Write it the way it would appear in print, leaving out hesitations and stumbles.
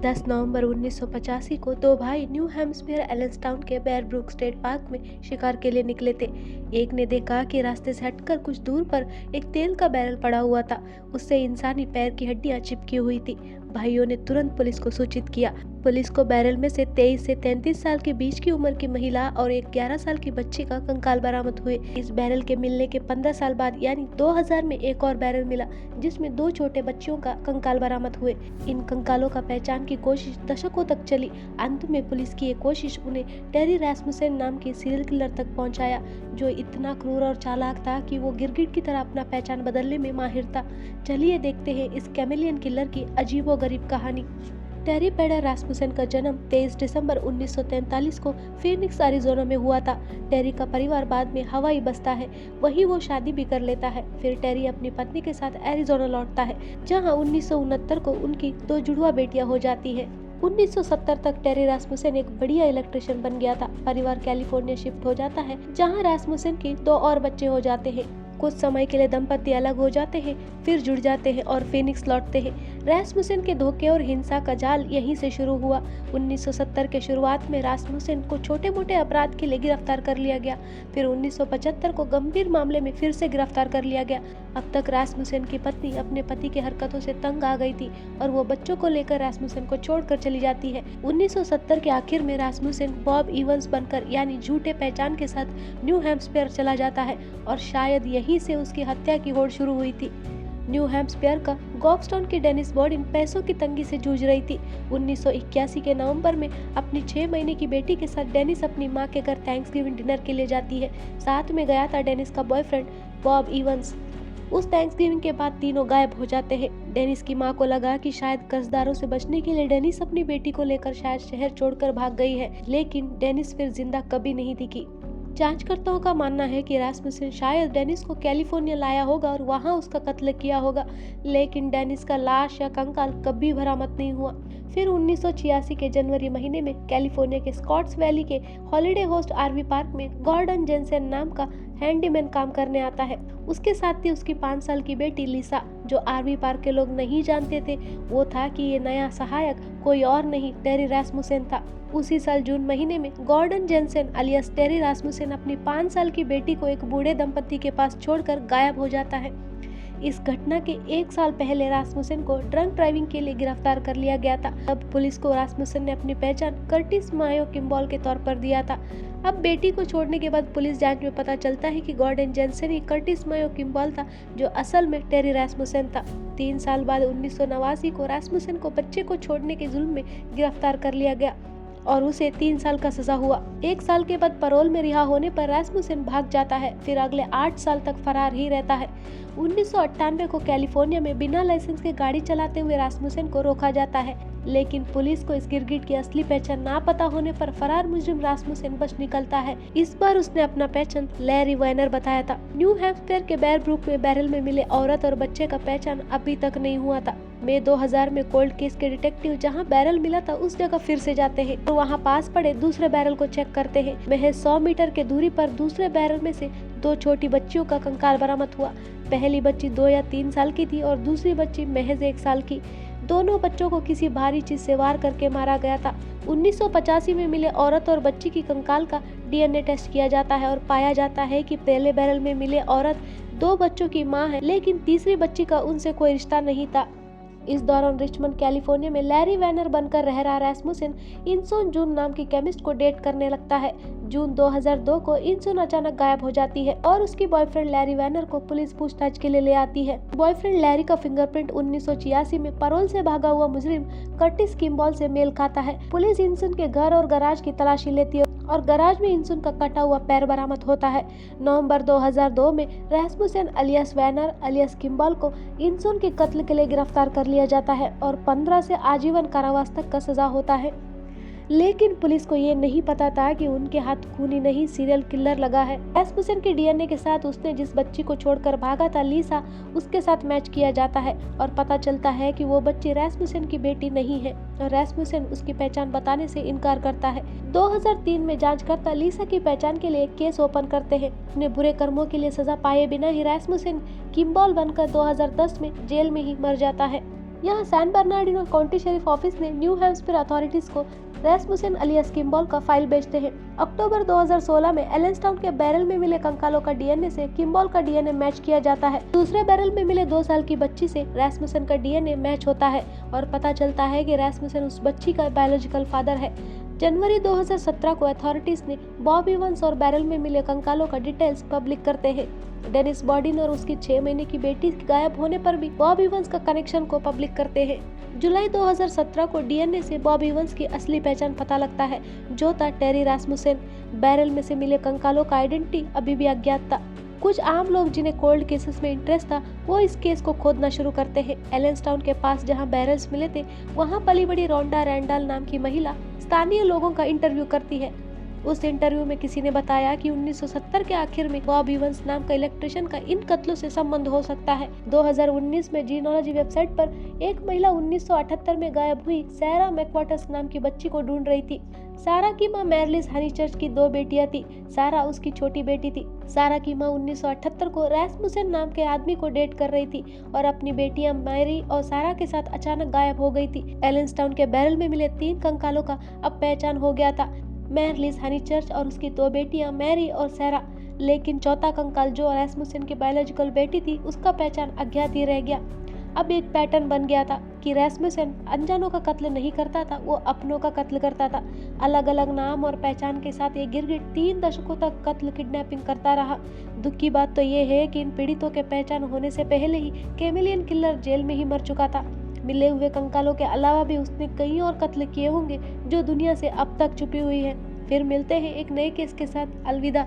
10 नवंबर 1985 को दो भाई न्यू हैम्पशायर एलेंसटाउन के बेयर ब्रूक स्टेट पार्क में शिकार के लिए निकले थे। एक ने देखा कि रास्ते से हटकर कुछ दूर पर एक तेल का बैरल पड़ा हुआ था। उससे इंसानी पैर की हड्डियां चिपकी हुई थी। भाइयों ने तुरंत पुलिस को सूचित किया। पुलिस को बैरल में से 23 से 33 साल के बीच की उम्र की महिला और एक 11 साल की बच्ची का कंकाल बरामद हुए। इस बैरल के मिलने के 15 साल बाद यानी 2000 में एक और बैरल मिला जिसमें 2 छोटे बच्चियों का कंकाल बरामद हुए। इन कंकालों का पहचान की कोशिश दशकों तक चली। अंत में पुलिस की एक कोशिश उन्हें टेरी रास्मुसेन नाम के सीरियल किलर तक पहुंचाया, जो इतना क्रूर और चालाक था कि वो गिरगिट की तरह अपना पहचान बदलने में माहिर था। चलिए देखते हैं इस कैमेलियन किलर की अजीबोगरीब कहानी। टेरी पेडर रास्मुसेन का जन्म 23 दिसंबर 1943 को फीनिक्स अरिजोना में हुआ था। टेरी का परिवार बाद में हवाई बसता है, वहीं वो शादी भी कर लेता है। फिर टेरी अपनी पत्नी के साथ एरिजोना लौटता है, जहां 1969 को उनकी 2 जुड़वा बेटियां हो जाती हैं। 1970 तक टेरी रास्मुसेन एक बढ़िया इलेक्ट्रिशियन बन गया था। परिवार कैलिफोर्निया शिफ्ट हो जाता है, जहां रास्मुसेन के 2 और बच्चे हो जाते हैं। कुछ समय के लिए दंपति अलग हो जाते हैं, फिर जुड़ जाते हैं और फीनिक्स लौटते हैं। रास्मुसेन के धोखे और हिंसा का जाल यहीं से शुरू हुआ। 1970 के शुरुआत में रास्मुसेन को छोटे मोटे अपराध के लिए गिरफ्तार कर लिया गया। फिर 1975 को गंभीर मामले में फिर से गिरफ्तार कर लिया गया। अब तक रास्मुसेन की पत्नी अपने पति की हरकतों से तंग आ गई थी और वो बच्चों को लेकर रास्मुसेन को छोड़कर चली जाती है। 1970 के आखिर में रास्मुसेन बॉब इवंस बनकर यानी झूठे पहचान के साथ न्यू हैम्पशायर चला जाता है और शायद यहीं से उसकी हत्या की होड़ शुरू हुई थी। न्यू हैम्पशायर का गॉक्सटाउन की डेनिस बॉर्डिन पैसों की तंगी से जूझ रही थी। 1981 के नवंबर में अपनी 6 महीने की बेटी के साथ डेनिस अपनी मां के घर थैंक्सगिविंग डिनर के लिए जाती है। साथ में गया था डेनिस का बॉयफ्रेंड बॉब इवंस। उस थैंक्सगिविंग के बाद तीनों गायब हो जाते हैं। डेनिस की मां को लगा कि शायद कर्जदारों से बचने के लिए डेनिस अपनी बेटी को लेकर शायद शहर छोड़कर भाग गई है, लेकिन डेनिस फिर जिंदा कभी नहीं दिखी। जांचकर्ताओं का मानना है कि रास्मुसेन शायद डेनिस को कैलिफोर्निया लाया होगा और वहां उसका कत्ल किया होगा, लेकिन डेनिस का लाश या कंकाल कभी बरामद नहीं हुआ। फिर 1986 के जनवरी महीने में कैलिफोर्निया के स्कॉट्स वैली के हॉलिडे होस्ट आरवी पार्क में गॉर्डन जेनसेन नाम का हैंडीमैन काम करने आता है। उसके साथ थी उसकी 5 साल की बेटी लिसा। जो आरवी पार्क के लोग नहीं जानते थे वो था कि ये नया सहायक कोई और नहीं टेरी रास्मुसेन था। उसी साल जून महीने में गॉर्डन जेनसेन अलियास टेरी रास्मुसेन अपनी 5 साल की बेटी को एक बूढ़े दंपति के पास छोड़कर गायब हो जाता है। इस घटना के 1 साल पहले रास्मुसेन को ड्रंक ड्राइविंग के लिए गिरफ्तार कर लिया गया था। तब पुलिस को रास्मुसेन ने अपनी पहचान कर्टिस मायो किम्बॉल के तौर पर दिया था। अब बेटी को छोड़ने के बाद पुलिस जांच में पता चलता है कि गॉर्डन जेनसेन ही कर्टिस मायो किम्बॉल था, जो असल में टेरी रास्मुसेन था। 3 साल बाद 1989 को रास्मुसेन को बच्चे को छोड़ने के जुल्म में गिरफ्तार कर लिया गया और उसे 3 साल का सजा हुआ। 1 साल के बाद पैरोल में रिहा होने पर रास्मुसेन भाग जाता है, फिर अगले 8 साल तक फरार ही रहता है। 1998 को कैलिफोर्निया में बिना लाइसेंस के गाड़ी चलाते हुए रास्मुसेन को रोका जाता है, लेकिन पुलिस को इस गिरगिट की असली पहचान ना पता होने पर फरार मुजरिम रास्मुसेन बच निकलता है। इस बार उसने अपना पहचान लैरी वाइनर बताया था। न्यू हैम्पशायर के बेयर ब्रूक में बैरल में मिले औरत और बच्चे का पहचान अभी तक नहीं हुआ था। मई 2000 में कोल्ड केस के डिटेक्टिव जहां बैरल मिला था उस जगह फिर से जाते हैं और वहां पास पड़े दूसरे बैरल को चेक करते हैं। महज 100 मीटर के दूरी पर दूसरे बैरल में से 2 छोटी बच्चियों का कंकाल बरामद हुआ। पहली बच्ची 2 या 3 साल की थी और दूसरी बच्ची महज 1 साल की। दोनों बच्चों को किसी भारी चीज से वार करके मारा गया था। 1985 में मिले औरत और बच्ची की कंकाल का डीएनए टेस्ट किया जाता है और पाया जाता है कि पहले बैरल में मिले औरत 2 बच्चों की मां है, लेकिन तीसरी बच्ची का उनसे कोई रिश्ता नहीं था। इस दौरान रिचमंड कैलिफोर्निया में लैरी वैनर बनकर रह रहा रास्मुसेन इंसोन जून नाम की केमिस्ट को डेट करने लगता है। जून 2002 को इंसोन अचानक गायब हो जाती है और उसकी बॉयफ्रेंड लैरी वैनर को पुलिस पूछताछ के लिए ले आती है। बॉयफ्रेंड लैरी का फिंगरप्रिंट 1986 में पैरोल से भागा हुआ मुजरिम कर्टिस किम्बॉल से मेल खाता है। पुलिस इंसोन के घर और गराज की तलाशी लेती है और गराज में इंसोन का कटा हुआ पैर बरामद होता है। नवंबर 2002 में रास्मुसेन अलियास वैनर अलियास किम्बॉल को इंसोन के कत्ल के लिए गिरफ्तार कर लिया जाता है और 15 से आजीवन कारावास तक का सजा होता है। लेकिन पुलिस को ये नहीं पता था कि उनके हाथ खूनी नहीं सीरियल किलर लगा है। रास्मुसेन के डीएनए के साथ उसने जिस बच्ची को छोड़कर भागा था लिसा, उसके साथ मैच किया जाता है और पता चलता है कि वो बच्ची रास्मुसेन की बेटी नहीं है और रास्मुसेन उसकी पहचान बताने से इनकार करता है। 2003 में जांचकर्ता लिसा की पहचान के लिए केस ओपन करते हैं। अपने बुरे कर्मों के लिए सजा पाए बिना ही रास्मुसेन किम्बॉल बनकर 2010 में जेल में ही मर जाता है। यहाँ San Bernardino County sheriff office ने न्यू हैम्पशायर अथॉरिटीज को रैस्मुसेन अलियास किम्बॉल का फाइल भेजते हैं। अक्टूबर 2016 में एलेंसटाउन के बैरल में मिले कंकालों का डीएनए से किम्बॉल का डीएनए मैच किया जाता है। दूसरे बैरल में मिले 2 साल की बच्ची से रैस्मुसेन का डीएनए मैच होता है और पता चलता है कि रैस्मुसेन उस बच्ची का बायोलॉजिकल फादर है। जनवरी 2017 को अथॉरिटीज ने बॉब इवंस और बैरल में मिले कंकालों का डिटेल्स पब्लिक करते हैं। डेनिस बॉडिन और उसकी 6 महीने की बेटी गायब होने पर भी बॉब इवंस का कनेक्शन को पब्लिक करते हैं। जुलाई 2017 को डीएनए से बॉब इवंस की असली पहचान पता लगता है, जो था टेरी रास्मुसेन। बैरल में से मिले कंकालों का आइडेंटिटी अभी भी अज्ञात था। कुछ आम लोग जिन्हें कोल्ड केसेस में इंटरेस्ट था वो इस केस को खोदना शुरू करते हैं। एलेंसटाउन के पास जहां बैरल्स मिले थे वहां पली बड़ी रोंडा रैंडल नाम की महिला स्थानीय लोगों का इंटरव्यू करती है। उस इंटरव्यू में किसी ने बताया कि 1970 के आखिर में बॉब इवंस नाम का इलेक्ट्रिशियन का इन कत्लों से संबंध हो सकता है। 2019 में जीनोलॉजी वेबसाइट पर एक महिला 1978 में गायब हुई सैरा मैकवाटस नाम की बच्ची को ढूंढ रही थी। सारा की मां मैरलिस हनीचर्च की 2 बेटियां थी। सारा उसकी छोटी बेटी थी। सारा की मां 1978 को रैस्मुसेन नाम के आदमी को डेट कर रही थी और अपनी बेटियां मैरी और सारा के साथ अचानक गायब हो गई थी। एलेंसटाउन के बैरल में मिले 3 कंकालों का अब पहचान हो गया था, मैरलिस हनीचर्च और उसकी 2 बेटियां मैरी और सैरा। लेकिन चौथा कंकाल जो रैस्मुसेन की बायोलॉजिकल बेटी थी उसका पहचान अज्ञात ही रह गया। अब एक पैटर्न बन गया था कि रैस्मुसेन अनजानों का कत्ल नहीं करता था, वो अपनों का कत्ल करता था। अलग अलग नाम और पहचान के साथ ये गिरगिट 3 दशकों तक कत्ल किडनैपिंग करता रहा। दुख की बात तो ये है कि इन पीड़ितों के पहचान होने से पहले ही कैमिलियन किलर जेल में ही मर चुका था। मिले हुए कंकालों के अलावा भी उसने कई और कत्ल किए होंगे जो दुनिया से अब तक छुपी हुई है। फिर मिलते हैं एक नए केस के साथ। अलविदा।